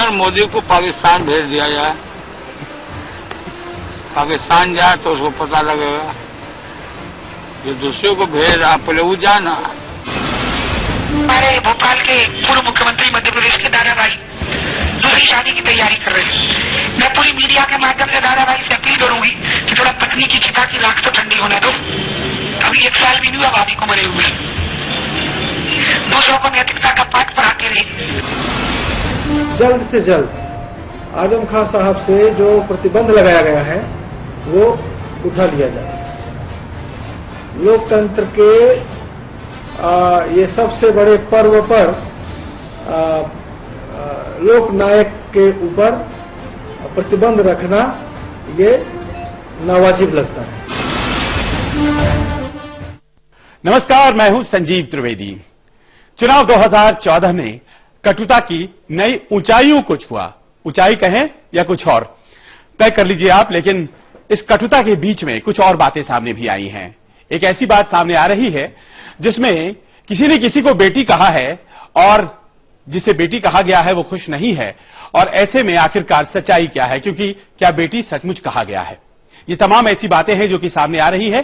नरेंद्र मोदी को पाकिस्तान भेज दिया जाए, पाकिस्तान जाए तो उसको पता लगेगा। जो दूसरे को भेज रहा पहले वो जाना। हमारे भोपाल के पूर्व मुख्यमंत्री मध्य प्रदेश के दादा भाई दूसरी शादी की तैयारी कर रहे हैं। मैं पूरी मीडिया के माध्यम से दादा भाई से अपील करूंगी कि थोड़ा पत्नी की चिता की राख तो ठंडी होने दो। अभी 1 साल भी नहीं हुआ भाभी को मरे हुए। दूसरों को नैतिकता का पाठ पढ़ाते रहे। जल्द से जल्द आजम खान साहब से जो प्रतिबंध लगाया गया है वो उठा लिया जाए। लोकतंत्र के ये सबसे बड़े पर्व पर लोकनायक के ऊपर प्रतिबंध रखना ये नावाजिब लगता है। नमस्कार, मैं हूं संजीव त्रिवेदी। चुनाव 2014 ने कटुता की नई ऊंचाइयों को छुआ। ऊंचाई कहें या कुछ और तय कर लीजिए आप, लेकिन इस कटुता के बीच में कुछ और बातें सामने भी आई हैं। एक ऐसी बात सामने आ रही है जिसमें किसी ने किसी को बेटी कहा है और जिसे बेटी कहा गया है वो खुश नहीं है। और ऐसे में आखिरकार सच्चाई क्या है, क्योंकि क्या बेटी सचमुच कहा गया है? ये तमाम ऐसी बातें हैं जो कि सामने आ रही है,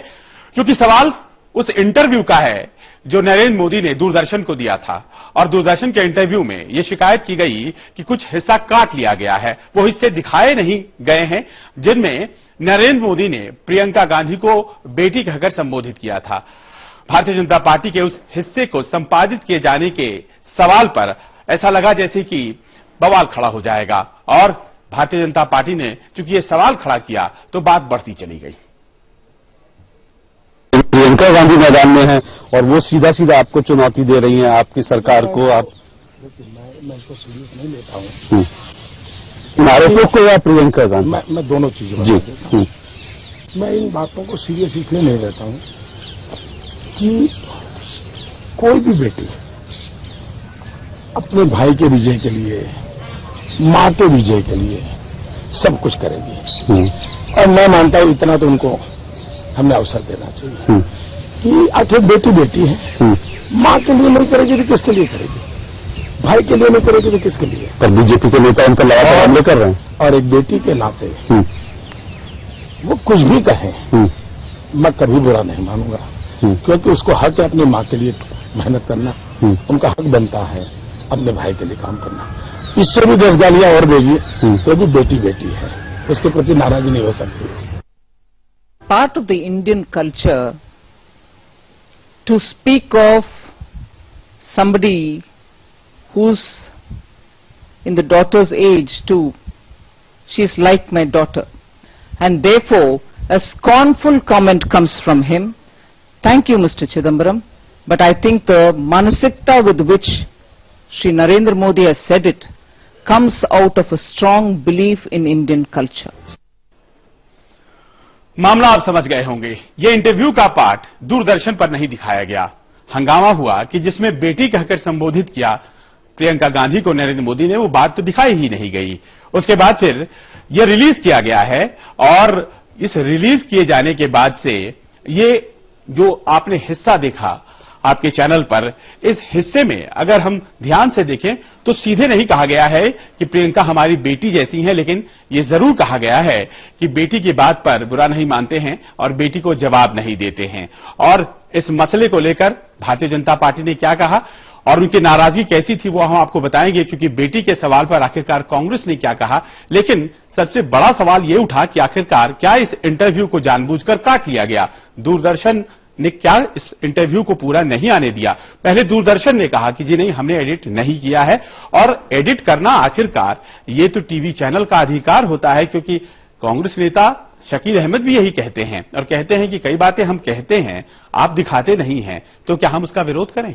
क्योंकि सवाल उस इंटरव्यू का है जो नरेंद्र मोदी ने दूरदर्शन को दिया था। और दूरदर्शन के इंटरव्यू में यह शिकायत की गई कि कुछ हिस्सा काट लिया गया है, वो हिस्से दिखाए नहीं गए हैं जिनमें नरेंद्र मोदी ने प्रियंका गांधी को बेटी कहकर संबोधित किया था। भारतीय जनता पार्टी के उस हिस्से को संपादित किए जाने के सवाल पर ऐसा लगा जैसे कि बवाल खड़ा हो जाएगा, और भारतीय जनता पार्टी ने चूंकि यह सवाल खड़ा किया तो बात बढ़ती चली गई। प्रियंका गांधी मैदान में है और वो सीधा सीधा आपको चुनौती दे रही हैं, आपकी सरकार को। आप मैं इसको सीरियस नहीं लेता हूँ। आरोपों को या प्रियंका गांधी? मैं दोनों चीजों जी। मैं इन बातों को सीरियस इसलिए नहीं लेता हूँ कि कोई भी बेटी अपने भाई के विजय के लिए, माँ के विजय के लिए सब कुछ करेगी। और मैं मानता हूँ इतना तो उनको हमने अवसर देना चाहिए कि आखिर बेटी बेटी है। माँ के लिए नहीं करेगी तो किसके लिए करेगी? भाई के लिए नहीं करेगी तो किसके लिए? पर बीजेपी के नेता उन पर लगातार हमले कर रहे हैं। और एक बेटी के नाते वो कुछ भी कहे मैं कभी बुरा नहीं मानूंगा, क्योंकि उसको हक है अपनी माँ के लिए मेहनत करना। उनका हक बनता है अपने भाई के लिए काम करना। इससे भी 10 गालियां और देगी तो भी बेटी बेटी है, उसके प्रति नाराज नहीं हो सकती। Part of the Indian culture to speak of somebody who's in the daughter's age too. She's like my daughter. And therefore, a scornful comment comes from him. Thank you, Mr. Chidambaram. But I think the manasikta with which Shri Narendra Modi has said it comes out of a strong belief in Indian culture. मामला आप समझ गए होंगे। यह interview का part Doordarshan पर नहीं दिखाया गया। हंगामा हुआ कि जिसमें बेटी कहकर संबोधित किया प्रियंका गांधी को नरेंद्र मोदी ने, वो बात तो दिखाई ही नहीं गई। उसके बाद फिर यह रिलीज किया गया है, और इस रिलीज किए जाने के बाद से ये जो आपने हिस्सा देखा आपके चैनल पर, इस हिस्से में अगर हम ध्यान से देखें तो सीधे नहीं कहा गया है कि प्रियंका हमारी बेटी जैसी है, लेकिन यह जरूर कहा गया है कि बेटी की बात पर बुरा नहीं मानते हैं और बेटी को जवाब नहीं देते हैं। और इस मसले को लेकर भारतीय जनता पार्टी ने क्या कहा और उनकी नाराजगी कैसी थी वो हम आपको बताएंगे, क्योंकि बेटी के सवाल पर आखिरकार कांग्रेस ने क्या कहा। लेकिन सबसे बड़ा सवाल यह उठा कि आखिरकार क्या इस इंटरव्यू को जानबूझकर काट लिया गया? दूरदर्शन ने क्या इस इंटरव्यू को पूरा नहीं आने दिया? पहले दूरदर्शन ने कहा कि जी नहीं, हमने एडिट नहीं किया है। और एडिट करना आखिरकार ये तो टीवी चैनल का अधिकार होता है, क्योंकि कांग्रेस नेता शकील अहमद भी यही कहते हैं और कहते हैं कि कई बातें हम कहते हैं आप दिखाते नहीं हैं, तो क्या हम उसका विरोध करें?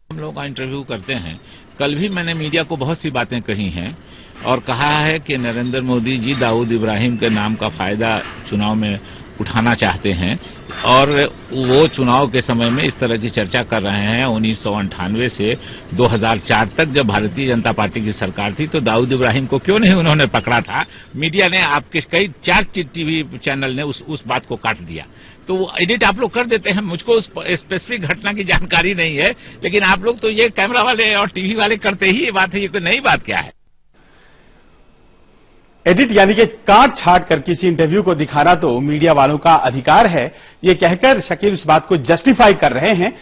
हम लोग का इंटरव्यू करते हैं। कल भी मैंने मीडिया को बहुत सी बातें कही हैं और कहा है कि नरेंद्र मोदी जी दाऊद इब्राहिम के नाम का फायदा चुनाव में उठाना चाहते हैं, और वो चुनाव के समय में इस तरह की चर्चा कर रहे हैं। 1998 से 2004 तक जब भारतीय जनता पार्टी की सरकार थी तो दाऊद इब्राहिम को क्यों नहीं उन्होंने पकड़ा था? मीडिया ने, आपके कई 4 टीवी चैनल ने उस बात को काट दिया। तो एडिट आप लोग कर देते हैं। मुझको उस स्पेसिफिक घटना की जानकारी नहीं है, लेकिन आप लोग तो ये कैमरा वाले और टीवी वाले करते ही ये बात है, ये कोई नई बात क्या है। एडिट यानी कि काट छाट कर किसी इंटरव्यू को दिखाना तो मीडिया वालों का अधिकार है, ये कहकर शकील उस बात को जस्टिफाई कर रहे हैं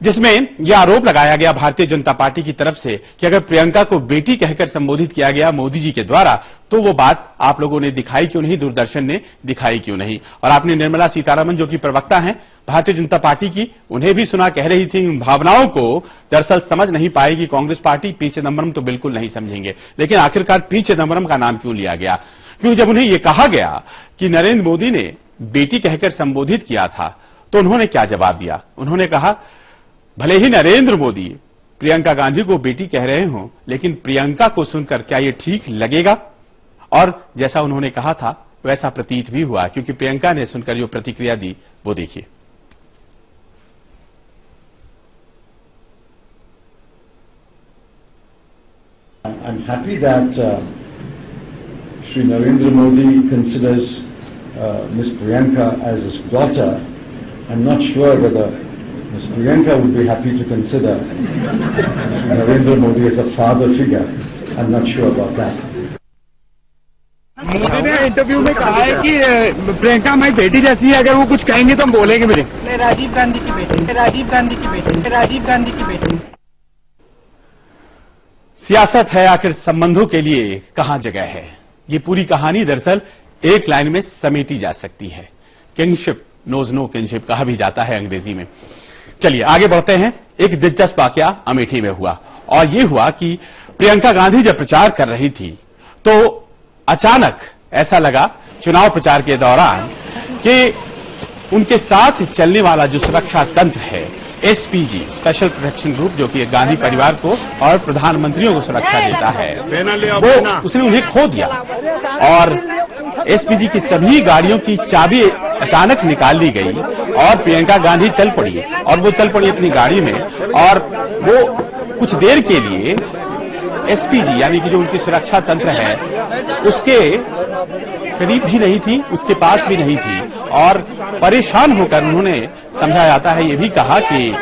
जिसमें यह आरोप लगाया गया भारतीय जनता पार्टी की तरफ से कि अगर प्रियंका को बेटी कहकर संबोधित किया गया मोदी जी के द्वारा तो वो बात आप लोगों ने दिखाई क्यों नहीं, दूरदर्शन ने दिखाई क्यों नहीं। और आपने निर्मला सीतारमण जो कि प्रवक्ता हैं भारतीय जनता पार्टी की, उन्हें भी सुना, कह रही थी उन भावनाओं को दरअसल समझ नहीं पाएगी कांग्रेस पार्टी, पी चिदम्बरम तो बिल्कुल नहीं समझेंगे। लेकिन आखिरकार पी चिदम्बरम का नाम क्यों लिया गया? क्योंकि जब उन्हें यह कहा गया कि नरेंद्र मोदी ने बेटी कहकर संबोधित किया था तो उन्होंने क्या जवाब दिया? उन्होंने कहा भले ही नरेंद्र मोदी प्रियंका गांधी को बेटी कह रहे हो, लेकिन प्रियंका को सुनकर क्या यह ठीक लगेगा? और जैसा उन्होंने कहा था वैसा प्रतीत भी हुआ, क्योंकि प्रियंका ने सुनकर जो प्रतिक्रिया दी वो देखिए। I'm happy that Shri Narendra Modi considers Ms. Priyanka as his daughter. I'm not sure whether Ms. Priyanka would be happy to consider Shri Narendra Modi as a father figure. I'm not sure about that. Modi ने interview में कहा है कि प्रियंका हमारी बेटी जैसी है, अगर वो कुछ कहेंगे तो हम बोलेंगे मेरे। राजीव गांधी की बेटी, राजीव गांधी की बेटी, राजीव गांधी की बेटी। सियासत है आखिर संबंधों के लिए कहां जगह है, ये पूरी कहानी दरअसल एक लाइन में समेटी जा सकती है। किंगशिप नोज नो किंगशिप कहा भी जाता है अंग्रेजी में। चलिए आगे बढ़ते हैं। एक दिलचस्प वाकया अमेठी में हुआ, और यह हुआ कि प्रियंका गांधी जब प्रचार कर रही थी तो अचानक ऐसा लगा चुनाव प्रचार के दौरान कि उनके साथ चलने वाला जो सुरक्षा तंत्र है एसपीजी, स्पेशल प्रोटेक्शन ग्रुप, जो कि गांधी परिवार को और प्रधानमंत्रियों को सुरक्षा देता है, वो उसने उन्हें खो दिया और एसपीजी की सभी गाड़ियों की चाबी अचानक निकाल ली गई और प्रियंका गांधी चल पड़ी, और वो चल पड़ी अपनी गाड़ी में, और वो कुछ देर के लिए एसपीजी यानी कि जो उनकी सुरक्षा तंत्र है उसके करीब भी नहीं थी, उसके पास भी नहीं थी, और परेशान होकर उन्होंने, समझा जाता है ये भी कहा कि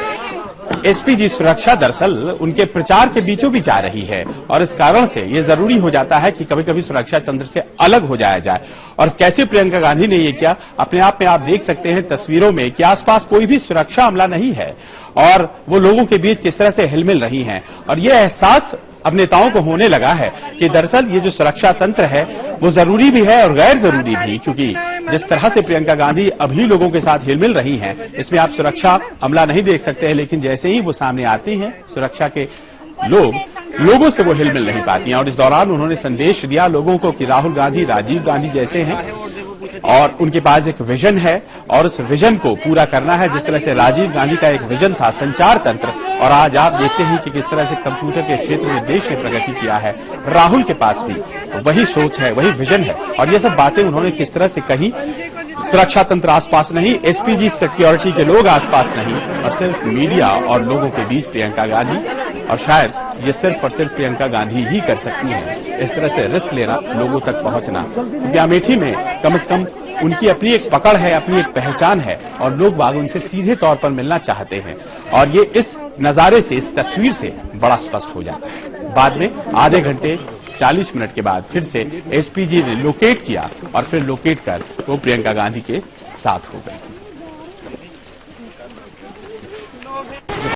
एसपीजी सुरक्षा दरअसल उनके प्रचार के बीचों बीच आ रही है, और इस कारण से ये जरूरी हो जाता है कि कभी कभी सुरक्षा तंत्र से अलग हो जाया जाए। और कैसे प्रियंका गांधी ने ये किया, अपने आप में आप देख सकते हैं तस्वीरों में कि आसपास कोई भी सुरक्षा अमला नहीं है और वो लोगों के बीच किस तरह से हिलमिल रही हैं, और ये एहसास अब नेताओं को होने लगा है कि दरअसल ये जो सुरक्षा तंत्र है वो जरूरी भी है और गैर जरूरी भी, क्योंकि जिस तरह से प्रियंका गांधी अभी लोगों के साथ हिलमिल रही हैं इसमें आप सुरक्षा अमला नहीं देख सकते हैं, लेकिन जैसे ही वो सामने आती हैं सुरक्षा के लोगों से वो हिलमिल नहीं पाती हैं। और इस दौरान उन्होंने संदेश दिया लोगों को कि राहुल गांधी, राजीव गांधी जैसे हैं और उनके पास एक विजन है और उस विजन को पूरा करना है। जिस तरह से राजीव गांधी का एक विजन था संचार तंत्र, और आज आप देखते हैं कि किस तरह से कंप्यूटर के क्षेत्र में देश ने प्रगति किया है, राहुल के पास भी वही सोच है, वही विजन है, और ये सब बातें उन्होंने किस तरह से कही। सुरक्षा तंत्र आसपास नहीं, एसपीजी सिक्योरिटी के लोग आसपास नहीं, और सिर्फ मीडिया और लोगों के बीच प्रियंका गांधी, और शायद ये सिर्फ और सिर्फ प्रियंका गांधी ही कर सकती हैं इस तरह से रिस्क लेना, लोगों तक पहुंचना, क्योंकि अमेठी में कम से कम उनकी अपनी एक पकड़ है, अपनी एक पहचान है, और लोग बाग उनसे सीधे तौर पर मिलना चाहते हैं, और ये इस नजारे से, इस तस्वीर से बड़ा स्पष्ट हो जाता है। बाद में आधे घंटे 40 मिनट के बाद फिर से एसपीजी ने लोकेट किया और फिर लोकेट कर वो प्रियंका गांधी के साथ हो गई।